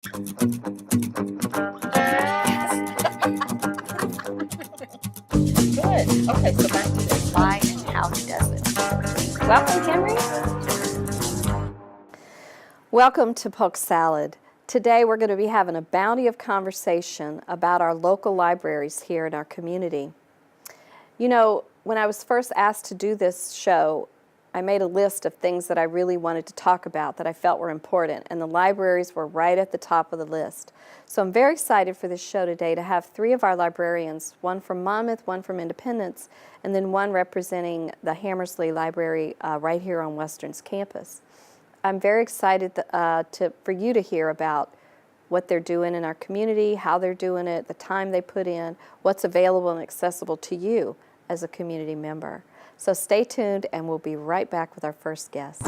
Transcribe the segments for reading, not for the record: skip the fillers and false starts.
Good. Okay, so back to this. Why and how he does it. Welcome, Henry. Welcome to Polk Salad. Today we're going to be having a bounty of conversation about our local libraries here in our community. You know, when I was first asked to do this show, I made a list of things that I really wanted to talk about that I felt were important, and the libraries were right at the top of the list. So I'm very excited for this show today to have three of our librarians, one from Monmouth, one from Independence, and then one representing the Hammersley Library right here on Western's campus. I'm very excited for you to hear about what they're doing in our community, how they're doing it, the time they put in, what's available and accessible to you as a community member. So stay tuned, and we'll be right back with our first guest.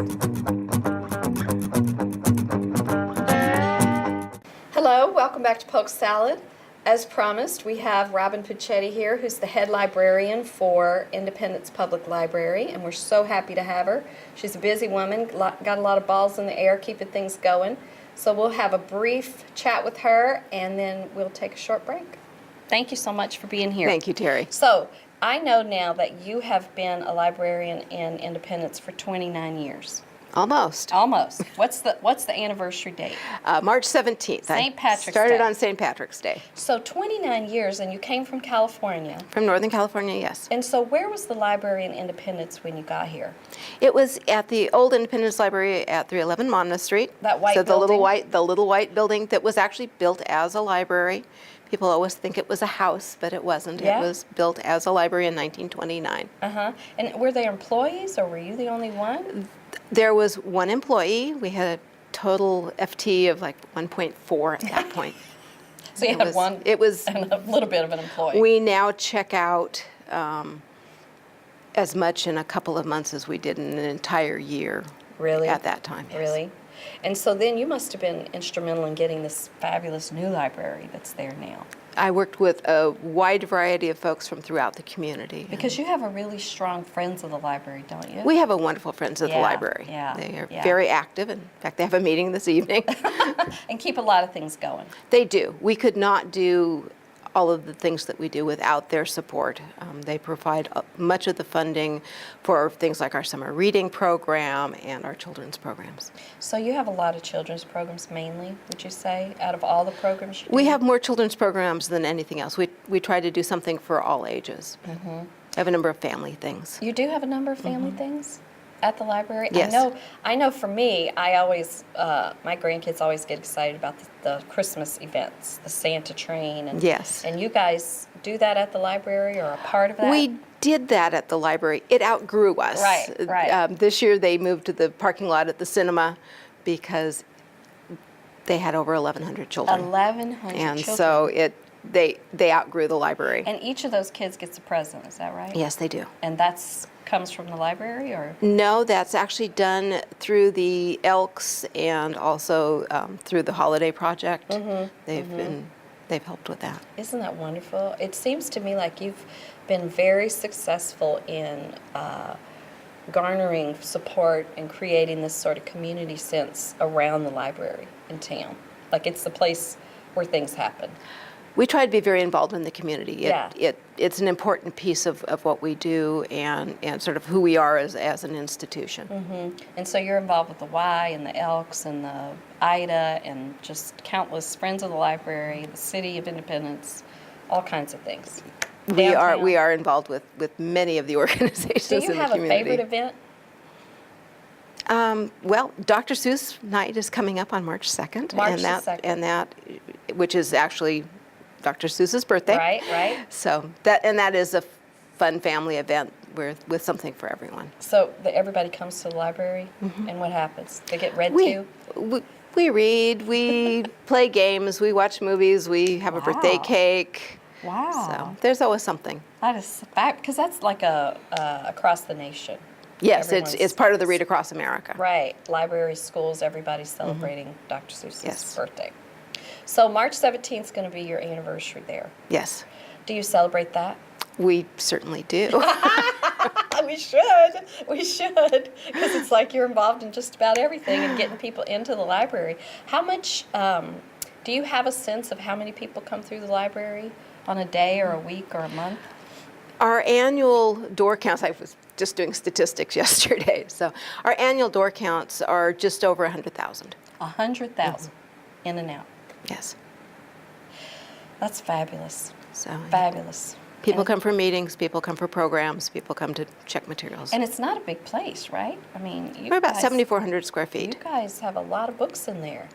Hello, welcome back to Polk Salad. As promised, we have Robin Puccetti here, who's the head librarian for Independence Public Library, and we're so happy to have her. She's a busy woman, got a lot of balls in the air, keeping things going. So we'll have a brief chat with her, and then we'll take a short break. Thank you so much for being here. Thank you, Terry. So I know now that you have been a librarian in Independence for 29 years. Almost. Almost. What's the anniversary date? March 17th. St. Patrick's Day. Started on St. Patrick's Day. So 29 years, and you came from California. From Northern California, yes. And so where was the library in Independence when you got here? It was at the old Independence Library at 311 Monmouth Street. That white building? building? The little white building that was actually built as a library. People always think it was a house, but it wasn't. Yeah? It was built as a library in 1929. Uh-huh. And were there employees, or were you the only one? There was one employee. We had a total FT of like 1.4 at that point. So you had one and a little bit of an employee. We now check out as much in a couple of months as we did in an entire year. Really? At that time, yes. Really? And so then you must have been instrumental in getting this fabulous new library that's there now. I worked with a wide variety of folks from throughout the community. Because you have a really strong Friends of the Library, don't you? We have a wonderful Friends of the Library. Yeah, They are very active. In fact, they have a meeting this evening. And keep a lot of things going. They do. We could not do all of the things that we do without their support. They provide much of the funding for things like our summer reading program and our children's programs. So you have a lot of children's programs mainly, would you say, out of all the programs you do? We have more children's programs than anything else. We try to do something for all ages. Mm-hmm. I have a number of family things. You do have a number of family things at the library? Yes. I know for me, I always, my grandkids always get excited about the Christmas events, the Santa train. And, Yes. And you guys do that at the library or a part of that? We did that at the library. It outgrew us. Right. This year they moved to the parking lot at the cinema because they had over 1,100 children. 1,100 and children. so they outgrew the library. And each of those kids gets a present, is that right? Yes, they do. And comes from the library, or? No, that's actually done through the Elks and also through the Holiday Project. They've helped with that. Isn't that wonderful? It seems to me like you've been very successful in garnering support and creating this sort of community sense around the library in town. Like it's the place where things happen. We try to be very involved in the community. Yeah. It's an important piece of what we do and sort of who we are as an institution. Mm-hmm. And so you're involved with the Y and the Elks and the IDA and just countless Friends of the Library, the City of Independence, all kinds of things. We are involved with many of the organizations in the community. Do you have a favorite event? Well, Dr. Seuss Night is coming up on March 2nd. March the 2nd. Which is actually Dr. Seuss's birthday. Right. So that is a fun family event with something for everyone. So everybody comes to the library, and what happens? They get read to? We read, we play games, we watch movies, we have a birthday cake. Wow. So there's always something. That is because that's like across the nation. Yes, it's part of the Read Across America. Right. Libraries, schools, everybody's celebrating Dr. Seuss's birthday. So March 17th is going to be your anniversary there. Yes. Do you celebrate that? We certainly do. We should, because it's like you're involved in just about everything and getting people into the library. How much Do you have a sense of how many people come through the library on a day or a week or a month? Our annual door counts, I was just doing statistics yesterday, so our annual door counts are just over 100,000. 100,000 in and out. Yes. That's fabulous. So Fabulous. people And- come for meetings, people come for programs, people come to check materials. And it's not a big place, right? I mean, We're about guys- 7,400 square You feet. guys have a lot of books in there.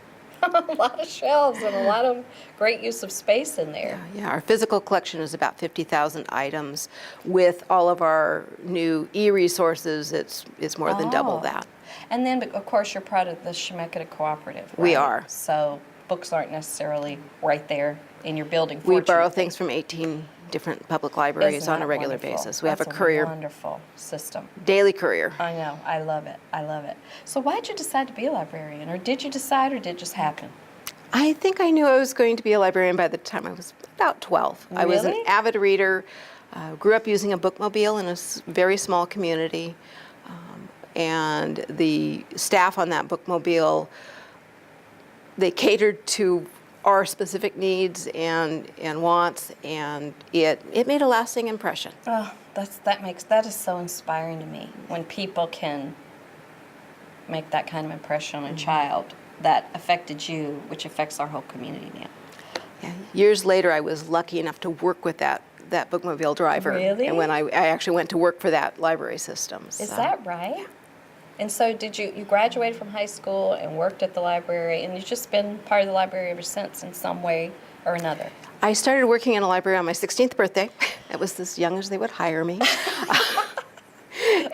A lot of shelves and a lot of great use of space in there. Yeah, our physical collection is about 50,000 items. With all of our new e-resources, it's more than double Oh. that. And then, of course, you're part of the Shemeketa Cooperative, right? We are. So books aren't necessarily right there in your building. We borrow fortunately. things from 18 different public libraries Isn't on a that regular wonderful? basis. We have a That's courier, wonderful system. daily courier. I know. I love it. I love it. So why did you decide to be a librarian? Or did you decide, or did it just happen? I think I knew I was going to be a librarian by the time I was about 12. I was an Really? avid reader, grew up using a bookmobile in a very small community, and the staff on that bookmobile, they catered to our specific needs and wants, and it made a lasting impression. Oh, that is so inspiring to me when people can make that kind of impression on a child that affected you, which affects our whole community now. Yeah. Years later, I was lucky enough to work with that bookmobile driver. Really? And when I actually went to work for that library system. Is so. that right? And so did you graduated from high school and worked at the library, and you've just been part of the library ever since in some way or another? I started working in a library on my 16th birthday. That was as young as they would hire me.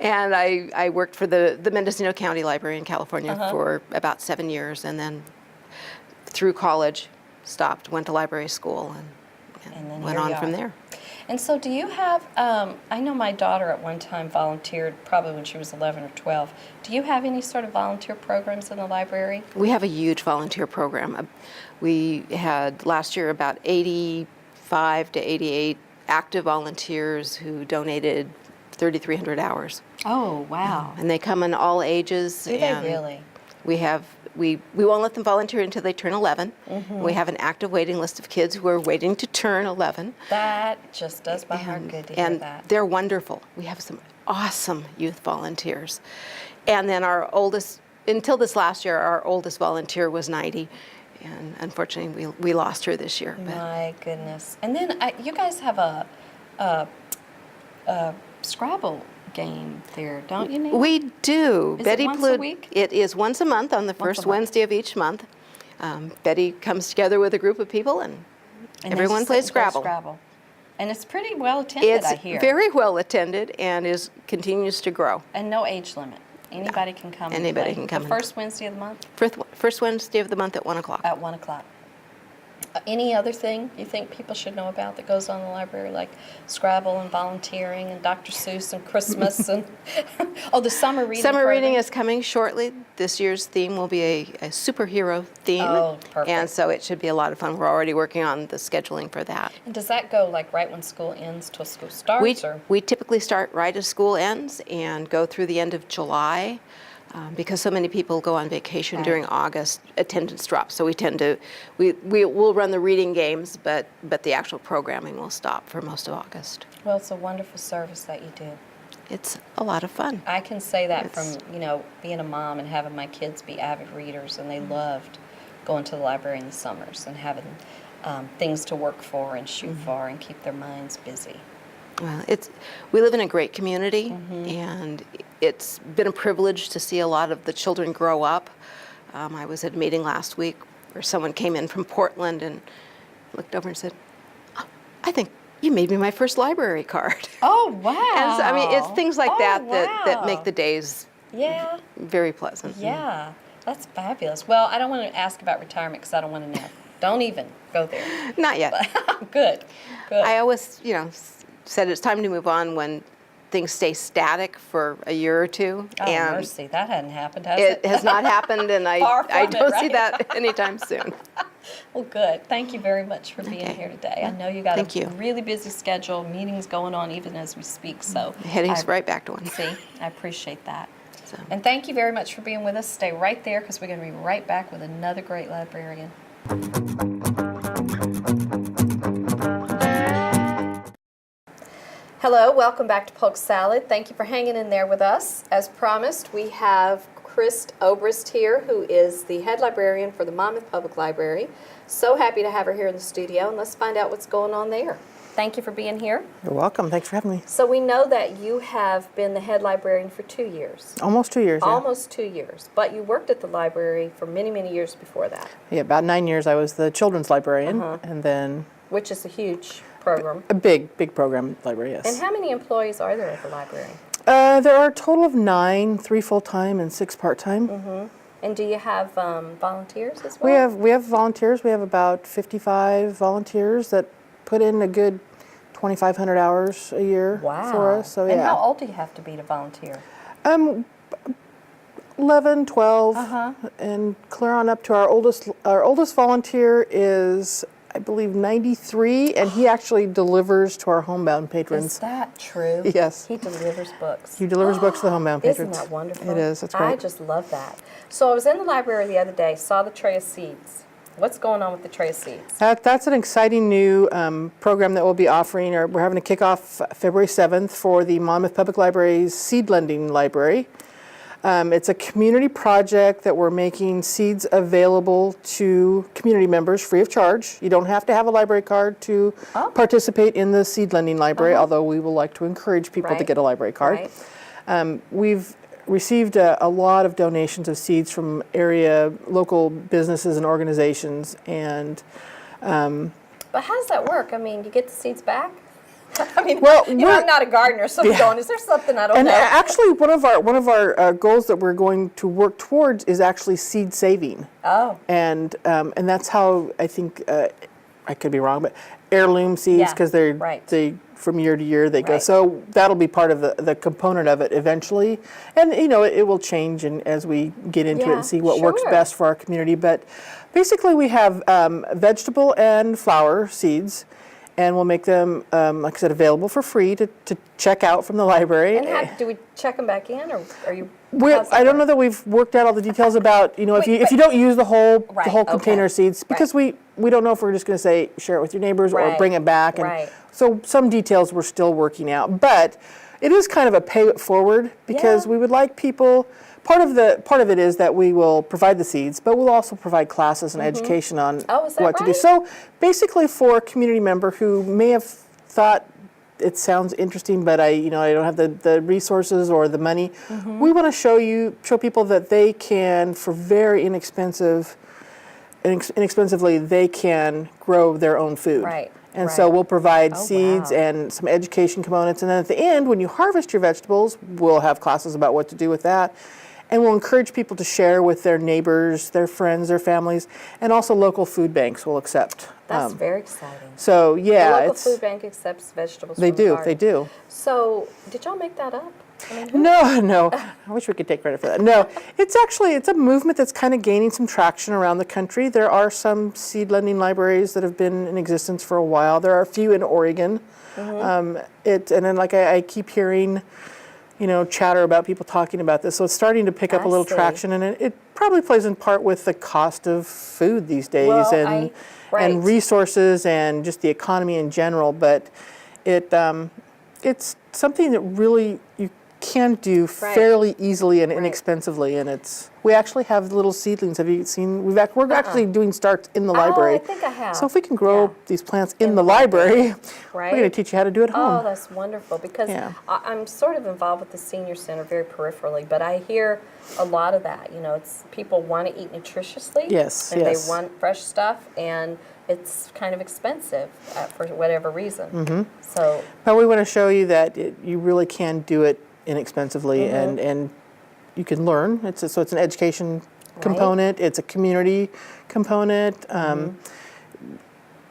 And I worked for the Mendocino County Library in California for about 7 years, and then through college, stopped, went to library school, And then went here on you from are. there. And so do you have, I know my daughter at one time volunteered, probably when she was 11 or 12. Do you have any sort of volunteer programs in the library? We have a huge volunteer program. We had last year about 85 to 88 active volunteers who donated 3,300 hours. Oh, wow. And they come in all ages. Do they and really? We won't let them volunteer until they turn 11. We have an active waiting list of kids who are waiting to turn 11. That just does my heart good to hear And that. they're wonderful. We have some awesome youth volunteers. And then until this last year, our oldest volunteer was 90. And unfortunately, we lost her this year. But My goodness. And then you guys have a Scrabble game there, don't you, Nate? we do. Is it once a week? It is once a month on the Once a first month. Wednesday of each month. Betty comes together with a group of people, and And they everyone just plays sit and play Scrabble. And it's pretty well attended, It's I hear. very well attended and continues to grow. And no age limit. Anybody can come and Anybody play. can come The and- first Wednesday of the month First Wednesday of the month at 1 o'clock. at 1 o'clock. Any other thing you think people should know about that goes on in the library, like Scrabble and volunteering and Dr. Seuss and Christmas and the summer reading Summer reading program? is coming shortly. This year's theme will be a superhero theme. Oh, perfect. And so it should be a lot of fun. We're already working on the scheduling for that. And does that go like right when school ends till school starts? We typically start right as school ends and go through the end of July. Because so many people go on vacation Right. during August, attendance drops. So we'll run the reading games, but the actual programming will stop for most of August. Well, it's a wonderful service that you do. It's a lot of fun. I can say that It's- from, being a mom and having my kids be avid readers, and they loved going to the library in the summers and having things to work for and shoot for and keep their minds busy. Well, we live in a great community, and it's been a privilege to see a lot of the children grow up. I was at a meeting last week where someone came in from Portland and looked over and said, "Oh, I think you made me my first library card." Oh, wow. And so, I mean, it's things like that wow. make the days Yeah, very pleasant. yeah. That's fabulous. Well, I don't want to ask about retirement because I don't want to know. Don't even go there. Not yet. Good, good. I always, said it's time to move on when things stay static for a year or two. Oh, and mercy, that hadn't happened, has it it? has not happened, and Far I from it, don't see right? that anytime soon. Well, good. Thank you very much for being Okay. here today. I know you got Thank a you. really busy schedule, meetings going on even as we speak, so. Heading I- right back to one. See, I appreciate that. So. And thank you very much for being with us. Stay right there because we're going to be right back with another great librarian. Hello, welcome back to Polk Salad. Thank you for hanging in there with us. As promised, we have Chris Obrist here, who is the head librarian for the Monmouth Public Library. So happy to have her here in the studio, and let's find out what's going on there. Thank you for being here. You're welcome. Thanks for having me. So we know that you have been the head librarian for 2 years. Almost 2 years. Yeah. Almost 2 years, but you worked at the library for many, many years before that. Yeah, about 9 years I was the children's librarian, and then Which is a huge program. a big program library, yes. And how many employees are there at the library? There are a total of 9, 3 full-time and 6 part-time. And do you have volunteers as well? We have volunteers. We have about 55 volunteers that put in a good 2,500 hours a year for us. So, And yeah. how old do you have to be to volunteer? 11, 12, and clear on up to our oldest volunteer is, I believe, 93, and he actually delivers to our homebound patrons. Is that true? Yes. He delivers books. He delivers books to the homebound Isn't patrons. that wonderful? It is. It's great. I just love that. So I was in the library the other day, saw the tray of seeds. What's going on with the tray of seeds? That's an exciting new program that we'll be offering. We're having a kickoff February 7th for the Monmouth Public Library's Seed Lending Library. It's a community project that we're making seeds available to community members free of charge. You don't have to have a library card to participate in the Seed Lending Library, although we will like to encourage people to get a library card. We've received a lot of donations of seeds from local businesses and organizations, and But how does that work? I mean, you get the seeds back? I mean, well, I'm not a gardener, so I'm going, is there something I don't and know? actually one of our goals that we're going to work towards is actually seed saving. Oh. And that's how I think I could be wrong, but heirloom seeds, because they from year to year they go. So that'll be part of the component of it eventually, and it will change and as we get into it and see what works best for our community. But basically, we have vegetable and flower seeds. And we'll make them, like I said, available for free to check out from the library. And do we check them back in, or are you? I don't know that we've worked out all the details about if you don't use the whole container of seeds, because we don't know if we're just going to say share it with your neighbors or bring it back. And so some details we're still working out, but it is kind of a pay it forward because we would like people. Part of it is that we will provide the seeds, but we'll also provide classes and education on what to do. So basically, for a community member who may have thought it sounds interesting, but I don't have the resources or the money, we want to show people that they can, for very inexpensively, they can grow their own food. And so we'll provide seeds and some education components, and then at the end, when you harvest your vegetables, we'll have classes about what to do with that. And we'll encourage people to share with their neighbors, their friends, their families, and also local food banks will accept. That's very exciting. So yeah, the local food bank accepts vegetables. They from the do. garden. They do. So did y'all make that up? I mean, No. I wish we could take credit for that. No, it's a movement that's kind of gaining some traction around the country. There are some seed lending libraries that have been in existence for a while. There are a few in Oregon. And then I keep hearing chatter about people talking about this. So it's starting to pick up a little traction, and it probably plays in part with the cost of food these days and resources and just the economy in general. But it's something that really you can do fairly easily and inexpensively, and we actually have little seedlings. Have you seen? We're actually doing starts in the library. I think I have. So if we can grow these plants in the library, we're going to teach you how to do it at home. Oh, that's wonderful, because I'm sort of involved with the senior center very peripherally, but I hear a lot of that. It's people want to eat nutritiously, and they want fresh stuff, and it's kind of expensive for whatever reason. So, but we want to show you that you really can do it inexpensively, and you can learn. So it's an education component. It's a community component.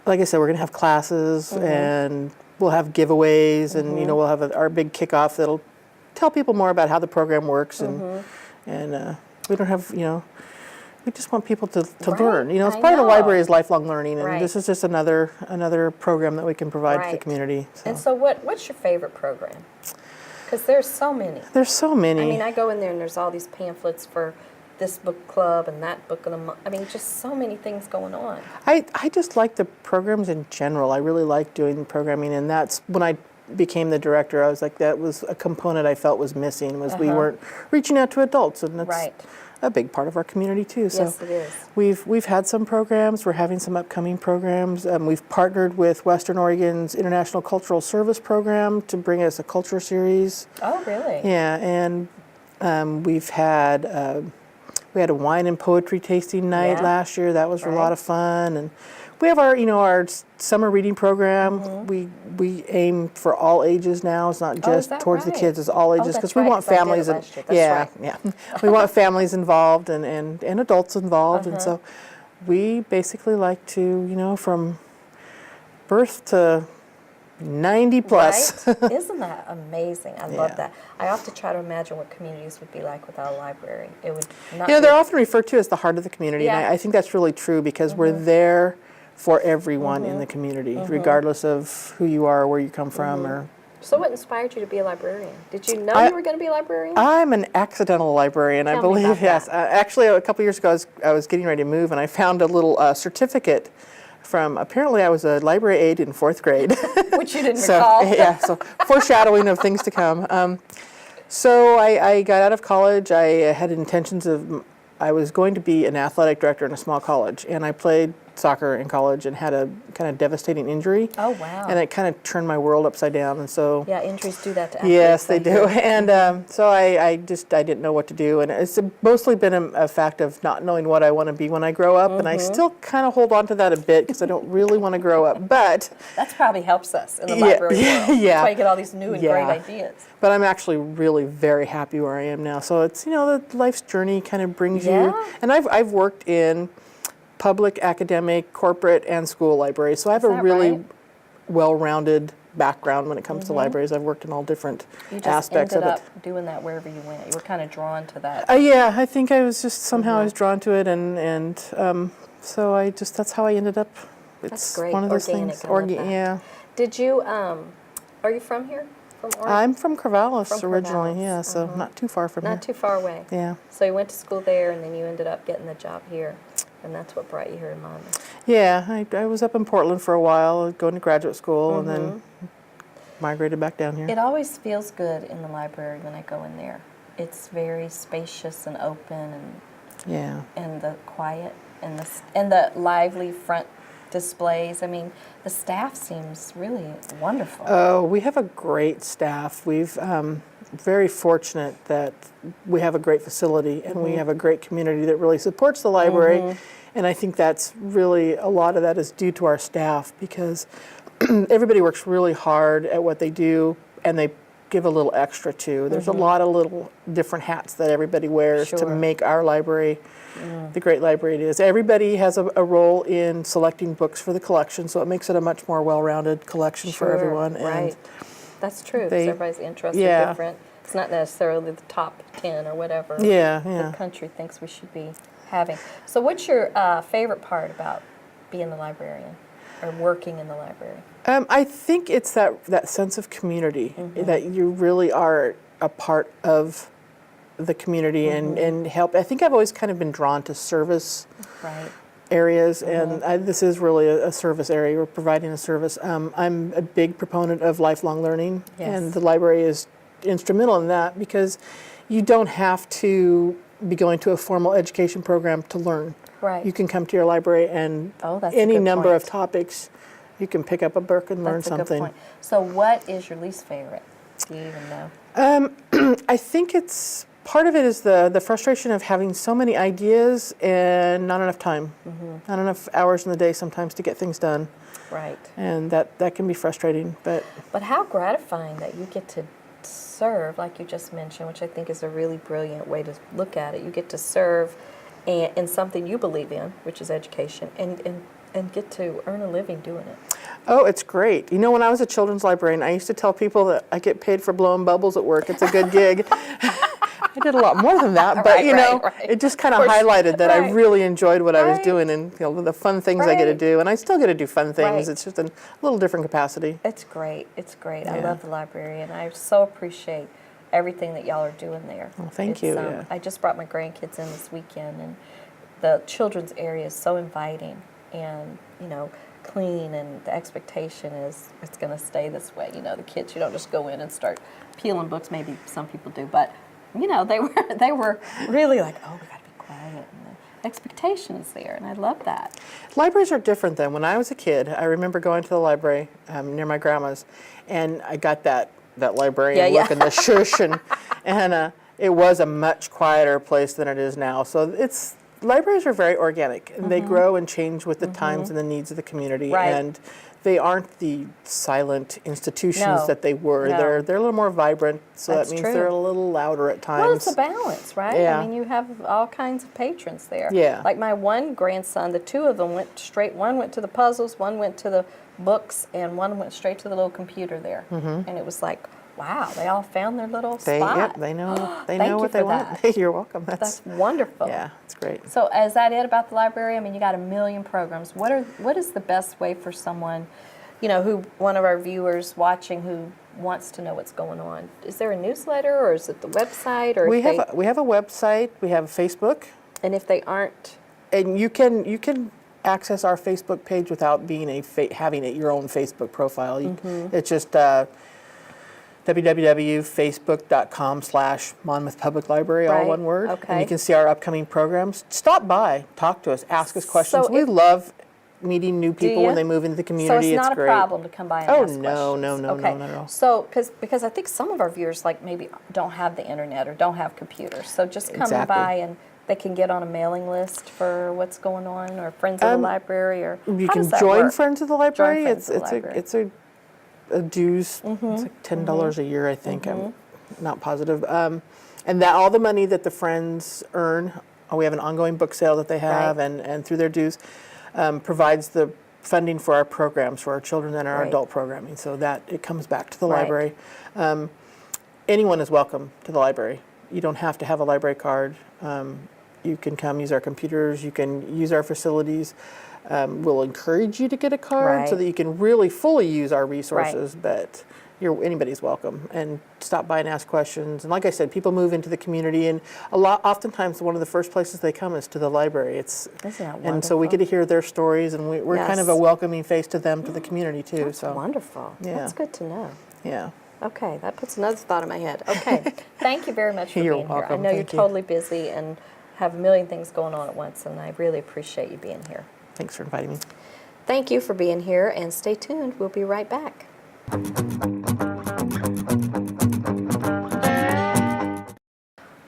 Like I said, we're going to have classes, and we'll have giveaways, and we'll have our big kickoff that'll tell people more about how the program works, and we don't have we just want people to learn. It's part of the library's lifelong learning, and this is just another program that we can provide to the community. So. And so what's your favorite program? Because there's so many. There's so many. I mean, I go in there and there's all these pamphlets for this book club and that book of the month. I mean, just so many things going on. I just like the programs in general. I really like doing programming, and that's when I became the director. I was like, that was a component I felt was missing, was we weren't reaching out to adults, and that's a big part of our community too. Yes, So it is. we've had some programs. We're having some upcoming programs. We've partnered with Western Oregon's International Cultural Service Program to bring us a culture series. Oh, really? Yeah, and we had a wine and poetry tasting night last year. That was a lot of fun, and we have our summer reading program. We aim for all ages now. It's not just towards the kids; it's all ages because we want families and we want families involved and adults involved, and so we basically like to from birth to 90 plus. Right? Isn't that amazing? I love that. I often try to imagine what communities would be like without a library. It would not. They're often referred to as the heart of the community, and I think that's really true because we're there for everyone in the community, regardless of who you are, or where you come from, or. So what inspired you to be a librarian? Did you know you were going to be a librarian? I'm an accidental librarian, I believe. Tell me about Yes, actually, a couple years ago, I was getting ready to move, and I found a little certificate from. Apparently, I was a library aide in 4th grade. Which you didn't recall. Yeah, so foreshadowing of things to come. So I got out of college. I had intentions of. I was going to be an athletic director in a small college, and I played soccer in college and had a kind of devastating injury. Oh, wow. And it kind of turned my world upside down, and so. Yeah, injuries do that to athletes. Yes, they do. And so I didn't know what to do, and it's mostly been a fact of not knowing what I want to be when I grow up, and I still kind of hold on to that a bit because I don't really want to grow up, but. That's probably helps us in the library world. Yeah. That's why you get all these new and great ideas. But I'm actually really very happy where I am now. So it's, the life's journey kind of brings you. And I've worked in public, academic, corporate, and school libraries. So I have a really well-rounded background when it comes to libraries. I've worked in all different aspects of it. You just ended up doing that wherever you went. You were kind of drawn to that. Yeah, I think I was just somehow I was drawn to it, and so that's how I ended up. It's That's great. one of those Organic, things. Yeah. Did you? Are you from here? From Oregon? I'm from Corvallis originally. Corvallis. Yeah, so not too far from here. Not too far away. Yeah. So you went to school there, and then you ended up getting the job here, and that's what brought you here in Monmouth. Yeah, I was up in Portland for a while, going to graduate school, and then migrated back down here. It always feels good in the library when I go in there. It's very spacious and open, and the quiet and the lively front displays. I mean, the staff seems really wonderful. Oh, we have a great staff. We've very fortunate that we have a great facility and we have a great community that really supports the library. And I think that's really, a lot of that is due to our staff because everybody works really hard at what they do and they give a little extra too. There's a lot of little different hats that everybody wears to make our library the great library it is. Everybody has a role in selecting books for the collection, so it makes it a much more well-rounded collection for everyone. Right. That's true, because everybody's interests are different. It's not necessarily the top 10 or whatever the country thinks we should be having. So what's your favorite part about being the librarian or working in the library? I think it's that sense of community, that you really are a part of the community and help. I think I've always kind of been drawn to service areas, and this is really a service area. We're providing a service. I'm a big proponent of lifelong learning, and the library is instrumental in that because you don't have to be going to a formal education program to learn. Right. You can come to your library and any number of topics, you can pick up a book and learn something. That's a good point. So what is your least favorite? Do you even know? I think part of it is the frustration of having so many ideas and not enough time, not enough hours in the day sometimes to get things done. Right. And that can be frustrating. But how gratifying that you get to serve, like you just mentioned, which I think is a really brilliant way to look at it. You get to serve in something you believe in, which is education, and get to earn a living doing it. Oh, it's great. When I was a children's librarian, I used to tell people that I get paid for blowing bubbles at work. It's a good gig. I did a lot more than that, but it just kind of highlighted that I really enjoyed what I was doing and the fun things I get to do, and I still get to do fun things. It's just a little different capacity. It's great. It's great. I love the library, and I so appreciate everything that y'all are doing there. Well, thank you. Yeah. I just brought my grandkids in this weekend, and the children's area is so inviting and, clean, and the expectation is it's going to stay this way. The kids, you don't just go in and start peeling books. Maybe some people do, but, they were really like, oh, we got to be quiet. And the expectation is there, and I love that. Libraries are different than when I was a kid. I remember going to the library near my grandma's, and I got that librarian look and the shush, and it was a much quieter place than it is now. So libraries are very organic, and they grow and change with the times and the needs of the community. Right. And they aren't the silent institutions that they were. No. They're a little more vibrant, so That's that means true. they're a little louder at times. Well, it's a balance, right? Yeah. I mean, you have all kinds of patrons there. Yeah. Like my one grandson, the two of them went straight. One went to the puzzles, one went to the books, and one went straight to the little computer there. And it was like, wow, they all found their little spot. Yep, they know Thank you what they for want. that. You're welcome. That's wonderful. Yeah, it's great. So is that it about the library? I mean, you got a million programs. What is the best way for someone, one of our viewers watching who wants to know what's going on? Is there a newsletter, or is it the website, or We have a website. We have Facebook, and if they aren't, and you can access our Facebook page without being having your own Facebook profile. It's just www.facebook.com/Monmouth Public Library, all Right, one word. okay. And you can see our upcoming programs. Stop by, talk to us, ask us questions. So We love meeting new people you? when they move into the so community. it's not great. a problem to come by and Oh, ask no, questions. no, no, okay. no, not at all. So because I think some of our viewers maybe don't have the internet or don't have computers, so just coming Exactly. by and they can get on a mailing list for what's going on, or Friends of the Library, or You how can does that join work? Friends of the Library. Friends of the Library. It's a dues. It's like $10 a year, I think. I'm not positive. And that all the money that the Friends earn, we have an ongoing book sale that they have, Right. and through their dues, provides the funding for our programs, for our children and our Right. adult programming, so that it comes back to the Right. library. Anyone is welcome to the library. You don't have to have a library card. You can come use our computers. You can use our facilities. We'll encourage you to get a card so Right. that you can really fully use our resources, but anybody's welcome, and stop by and ask questions. And like I said, people move into the community, and oftentimes one of the first places they come is to the library. Isn't that and so we get to hear their stories, and we're kind of a Yes. welcoming face to them, to the community too. That's so wonderful. Yeah. That's good to know. yeah. Okay, that puts another thought in my head. Okay, thank you very much for You're being here. I welcome. know you're Thank you. totally busy and have a million things going on at once, and I really appreciate you being here. Thanks for inviting me. Thank you for being here, and stay tuned. We'll be right back.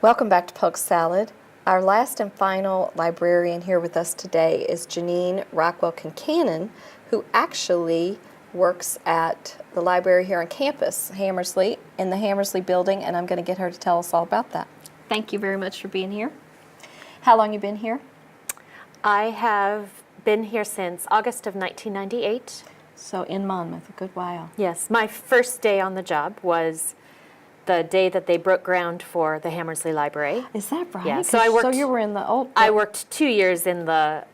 Welcome back to Polk Salad. Our last and final librarian here with us today is Janine Rockwell Kincannon, who actually works at the library here on campus, Hammersley, in the Hammersley building, and I'm going to get her to tell us all about that. Thank you very much for being here. How long you been here? I have been here since August of 1998. So in Monmouth, a good while. Yes, my first day on the job was the day that they broke ground for the Hammersley Library. Is that right? Yeah, so I worked. So you were in the old. I worked 2 years in the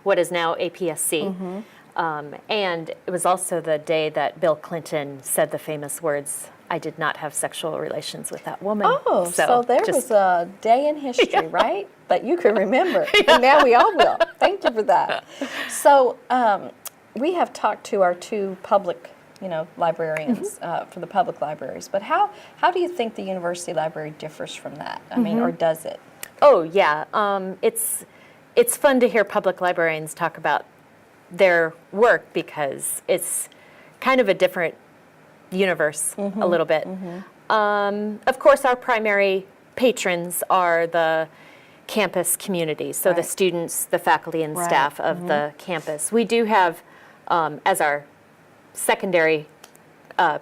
what is now APSC, and it was also the day that Bill Clinton said the famous words, "I did not have sexual relations with that woman." Oh, so there was a day in history, right? That you can remember. And now we all will. Thank you for that. So we have talked to our two public, librarians for the public libraries. But how do you think the university library differs from that? I mean, or does it? Oh yeah, it's fun to hear public librarians talk about their work because it's kind of a different universe a little bit. Of course, our primary patrons are the campus community, so the Right. students, the faculty and Right. staff of the campus. We do have, as our secondary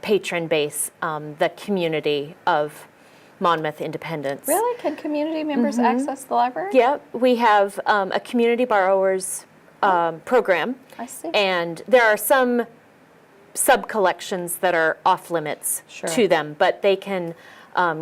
patron base, the community of Monmouth Independence. Really? Can community members access the library? Yeah, we have a community borrowers program. I see. And there are some sub-collections that are off limits Sure. to them, but they can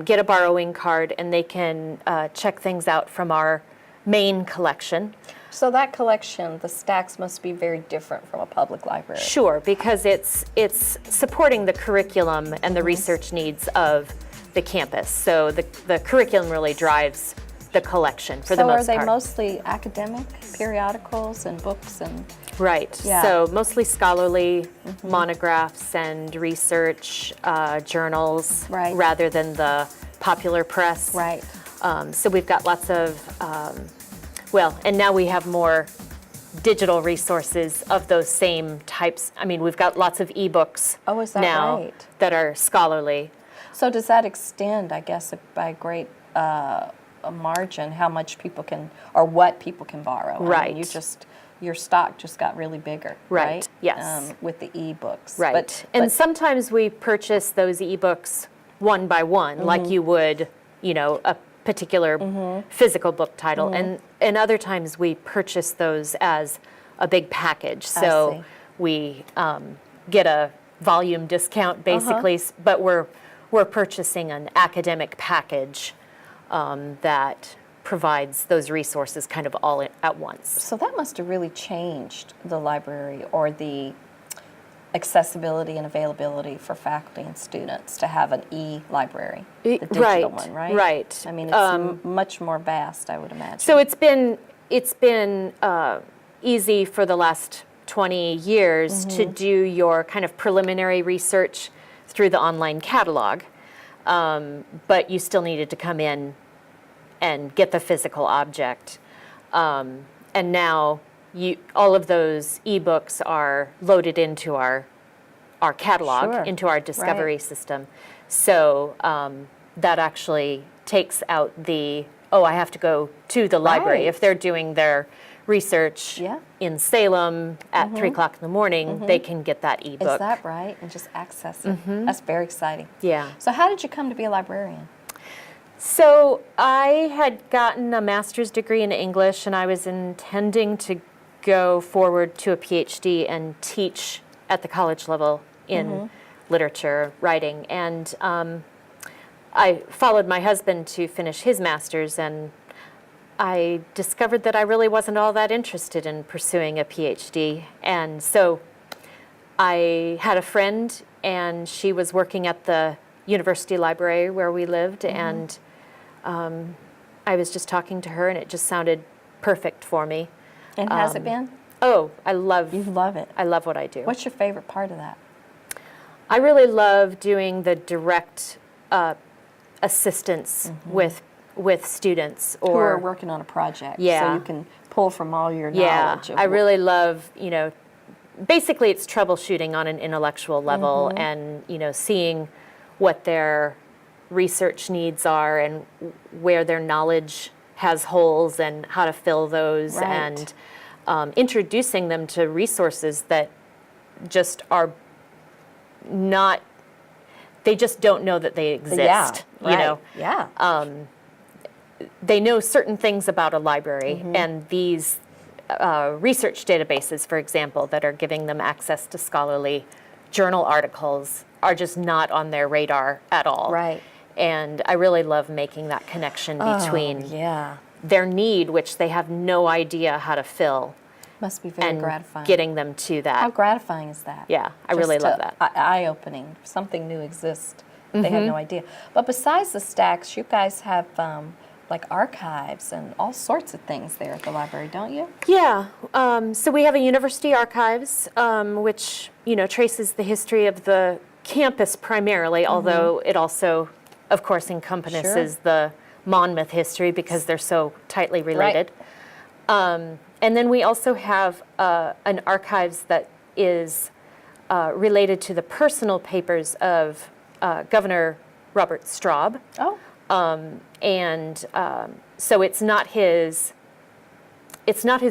get a borrowing card and they can check things out from our main collection. So that collection, the stacks must be very different from a public library. Sure, because it's supporting the curriculum and the research needs of the campus. So the curriculum really drives the collection for the most part. So are they mostly academic periodicals and books and? Right. Yeah. So mostly scholarly monographs and research journals, Right. rather than the popular press. Right. So we've got lots of, and now we have more digital resources of those same types. I mean, we've got lots of ebooks Oh, is that now right? that are scholarly. So does that extend, I guess, by a great a margin, how much people can, or what people can borrow? I Right. mean, your stock just got really bigger, Right, right? yes. With the ebooks. Right. And sometimes we purchase those ebooks one by one, like you would, a particular physical book title. And other times we purchase those as a big package. So see. we get a volume discount basically, but we're purchasing an academic package that provides those resources kind of all at once. So that must have really changed the library, or the accessibility and availability for faculty and students to have an e-library, the digital Right, one, right? right. I mean, it's much more vast, I would imagine. So it's been easy for the last 20 years to do your kind of preliminary research through the online catalog, but you still needed to come in and get the physical object. And now all of those ebooks are loaded into our catalog, Sure. into our discovery Right. system. So that actually takes out I have to go to the library. Right. If they're doing their research Yeah. in Salem at 3 o'clock in the morning, they can get that ebook. Is that right? And just access it. That's very exciting. Yeah. So how did you come to be a librarian? So I had gotten a master's degree in English, and I was intending to go forward to a PhD and teach at the college level in literature, writing. And I followed my husband to finish his master's, and I discovered that I really wasn't all that interested in pursuing a PhD. And so I had a friend, and she was working at the university library where we lived, and I was just talking to her, and it just sounded perfect for me. And has it been? Oh, I love it. I love what I do. What's your favorite part of that? I really love doing the direct assistance with students Who are working on a project. Yeah. So you can pull from all your Yeah, knowledge. I really love, basically it's troubleshooting on an intellectual level, and, seeing what their research needs are and where their knowledge has holes and how to fill those, Right. and introducing them to resources that just are not, they just don't know that they exist, Yeah. They know certain things about a library, and these research databases, for example, that are giving them access to scholarly journal articles are just not on their radar at all. Right. And I really love making that connection between their need, which they have no idea how to fill, Must be very and gratifying. getting them to that. How gratifying is that? Yeah, I really love that. Eye-opening. Something new exists. They had no idea. But besides the stacks, you guys have like archives and all sorts of things there at the library, don't you? Yeah, so we have a university archives, which traces the history of the campus primarily, although it also, of course, encompasses the Monmouth history because they're so tightly related. And then we also have an archives that is related to the personal papers of Governor Robert Straub. Oh. And so it's not his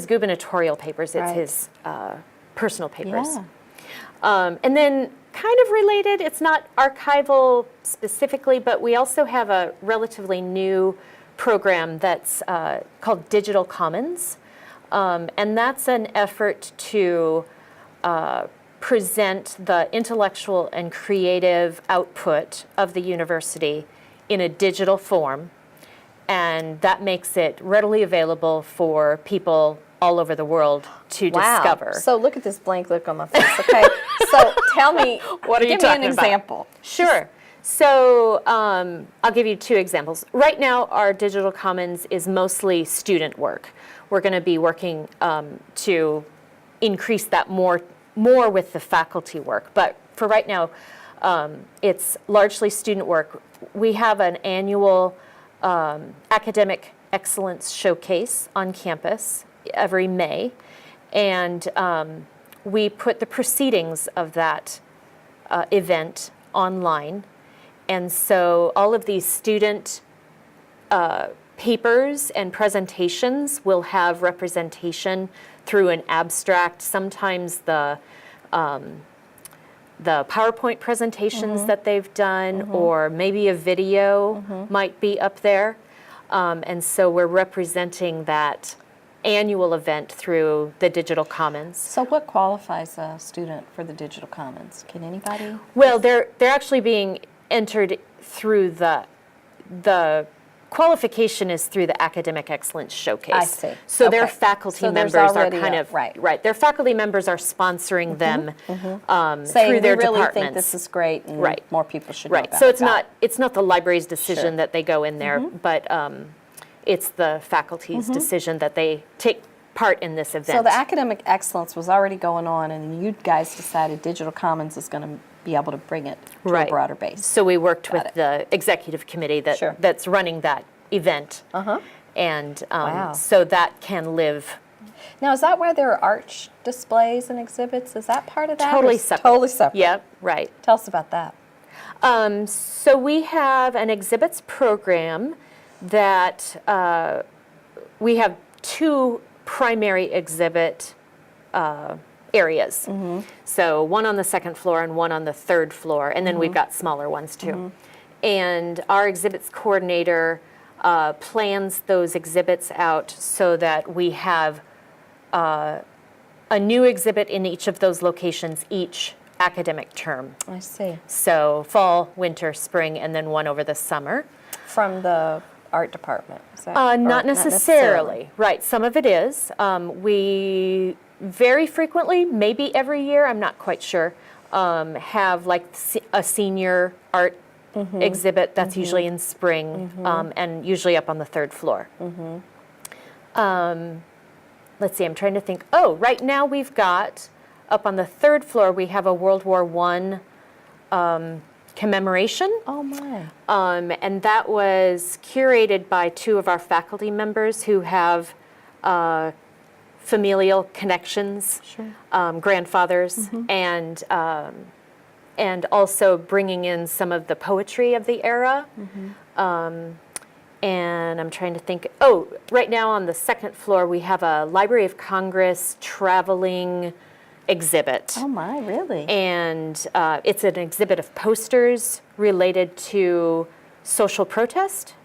gubernatorial papers, it's his personal papers. Yeah. And then kind of related, it's not archival specifically, but we also have a relatively new program that's called Digital Commons. And that's an effort to present the intellectual and creative output of the university in a digital form, and that makes it readily available for people all over the world to discover. So look at this blank look on my face, okay? So tell me, What are you give me an talking about? example. Sure. So I'll give you 2 examples. Right now, our Digital Commons is mostly student work. We're going to be working to increase that more with the faculty work. But for right now, it's largely student work. We have an annual academic excellence showcase on campus every May, and we put the proceedings of that event online. And so all of these student papers and presentations will have representation through an abstract. Sometimes the PowerPoint presentations that they've done, or maybe a video might be up there. And so we're representing that annual event through the Digital Commons. So what qualifies a student for the Digital Commons? Can anybody? Well, they're actually being entered through the qualification is through the Academic Excellence Showcase. I see. So Okay. their faculty So there's members are already kind a- of right. Their faculty members are sponsoring them Saying through their we really departments. think this is great, and Right. more people should know Right. about So it. it's not the library's decision Sure. that they go in there, but it's the faculty's decision that they take part in this event. So the academic excellence was already going on, and you guys decided Digital Commons is going to be able to bring it to a broader base. So we worked Got with the executive committee Sure. that's running that event. And Wow. so that can live Now, is that where there are art displays and exhibits? Is that part of that? or totally is- separate. Totally separate. Yep, right. Tell us about that. So we have an exhibits program that we have 2 primary exhibit areas. So one on the 2nd floor and one on the 3rd floor, and then we've got smaller ones too. And our exhibits coordinator plans those exhibits out so that we have a new exhibit in each of those locations each academic term. I see. So fall, winter, spring, and then one over the summer. From the art department? Is that, or Not necessarily. Right, some of it is. We very frequently, maybe every year, I'm not quite sure, have like a senior art exhibit that's usually in spring and usually up on the 3rd floor. Let's see, I'm trying to think. Oh, right now we've got, up on the 3rd floor, we have a World War One commemoration. Oh, my. And that was curated by 2 of our faculty members who have familial connections, grandfathers, and also bringing in some of the poetry of the era. And I'm trying to think, oh, right now on the 2nd floor, we have a Library of Congress traveling exhibit. Oh, my, really? And it's an exhibit of posters related to social protest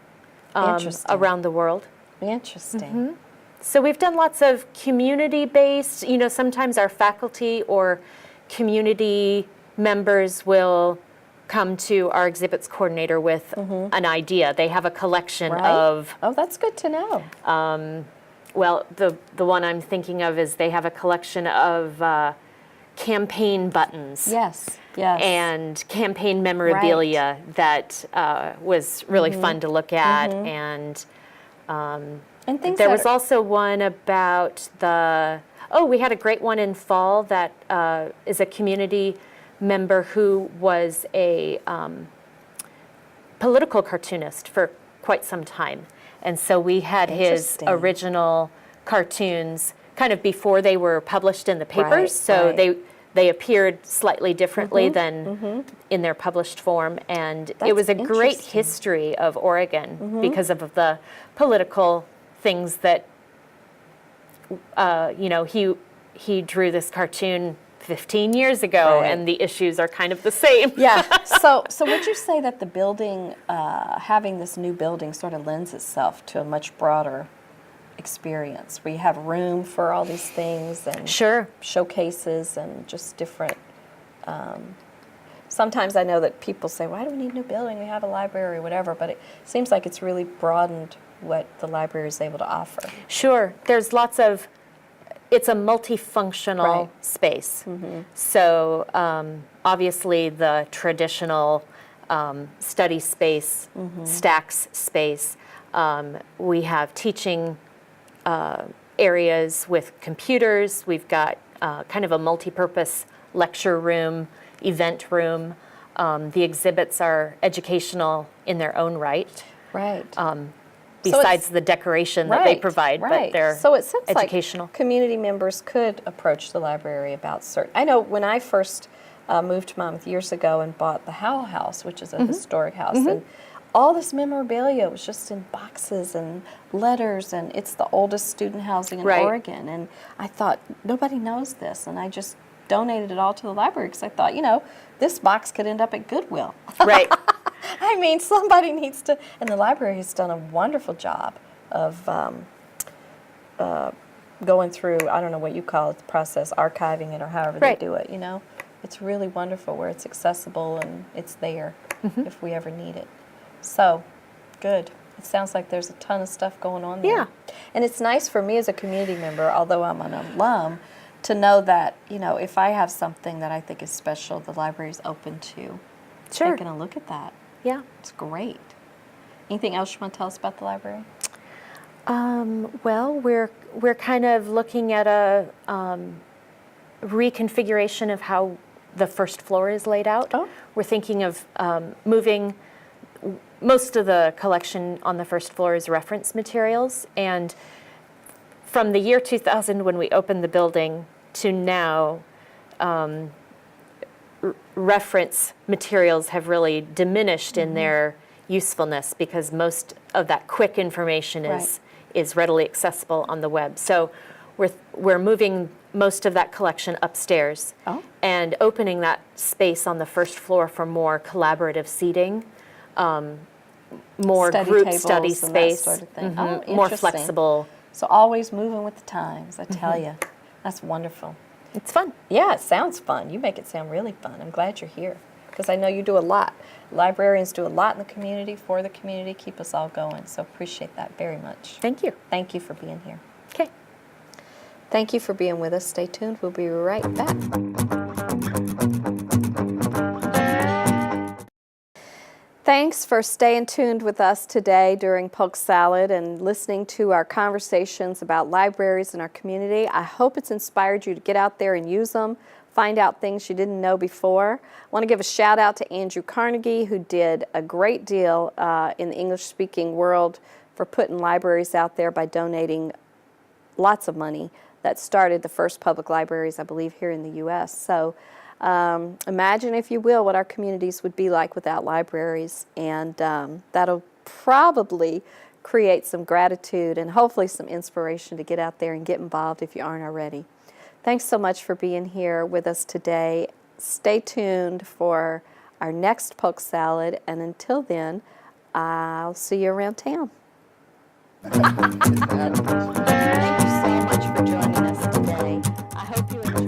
Interesting. around the world. Interesting. So we've done lots of community-based, sometimes our faculty or community members will come to our exhibits coordinator with an idea. They have a collection Right. of, Oh, that's good to know. well, the one I'm thinking of is they have a collection of campaign buttons. Yes, yes. And campaign memorabilia that was really fun to look at. And things there that was also one about we had a great one in fall that is a community member who was a political cartoonist for quite some time. And so we had his Interesting. original cartoons kind of before they were published in the papers. Right, So right. they appeared slightly differently than in their published form. And it That's was a great interesting. history of Oregon because of the political things that, he drew this cartoon 15 years ago, Right. and the issues are kind of the same. Yeah. So would you say that the building, having this new building, sort of lends itself to a much broader experience, where you have room for all these things and Sure. showcases and just different. Sometimes I know that people say, "Why do we need a new building? We have a library, whatever." But it seems like it's really broadened what the library is able to offer. Sure. There's lots of, it's a multifunctional Right. space. So obviously the traditional study space, stacks space. We have teaching areas with computers. We've got kind of a multi-purpose lecture room, event room. The exhibits are educational in their own right. Right. Besides the decoration that they provide, but they're so it seems educational. Like community members could approach the library about certain. I know when I first moved to Monmouth years ago and bought the Howell House, which is a historic house, and all this memorabilia was just in boxes and letters, and it's the oldest student housing in Oregon. And I thought, nobody knows this, and I just donated it all to the library because I thought, this box could end up at Goodwill. Right. I mean, somebody needs to, and the library has done a wonderful job of going through, I don't know what you call it, the process, archiving it or however they do it, It's really wonderful where it's accessible and it's there if we ever need it. So, good. It sounds like there's a ton of stuff going on there. Yeah. And it's nice for me as a community member, although I'm an alum, to know that, if I have something that I think is special, the library's open to taking a look at that. Yeah. It's great. Anything else you want to tell us about the library? Well, we're kind of looking at a reconfiguration of how the first floor is laid out. Oh. We're thinking of moving. Most of the collection on the first floor is reference materials, and from the year 2000 when we opened the building to now, reference materials have really diminished in their usefulness because most of that quick information is readily accessible on the web. So we're moving most of that collection upstairs and opening that space on the first floor for more collaborative seating, more Study group tables study and space, that sort of thing. Oh, more interesting. flexible. So always moving with the times, I tell you. That's wonderful. It's fun. Yeah, it sounds fun. You make it sound really fun. I'm glad you're here because I know you do a lot. Librarians do a lot in the community, for the community, keep us all going. So appreciate that very much. Thank you. Thank you for being here. Okay. Thank you for being with us. Stay tuned. We'll be right back. Thanks for staying tuned with us today during Polk Salad and listening to our conversations about libraries in our community. I hope it's inspired you to get out there and use them, find out things you didn't know before. I want to give a shout out to Andrew Carnegie, who did a great deal in the English-speaking world for putting libraries out there by donating lots of money that started the first public libraries, I believe, here in the U.S. So imagine, if you will, what our communities would be like without libraries, and that'll probably create some gratitude and hopefully some inspiration to get out there and get involved if you aren't already. Thanks so much for being here with us today. Stay tuned for our next Polk Salad, and until then, I'll see you around town. Thank you so much for joining us today. I hope you enjoyed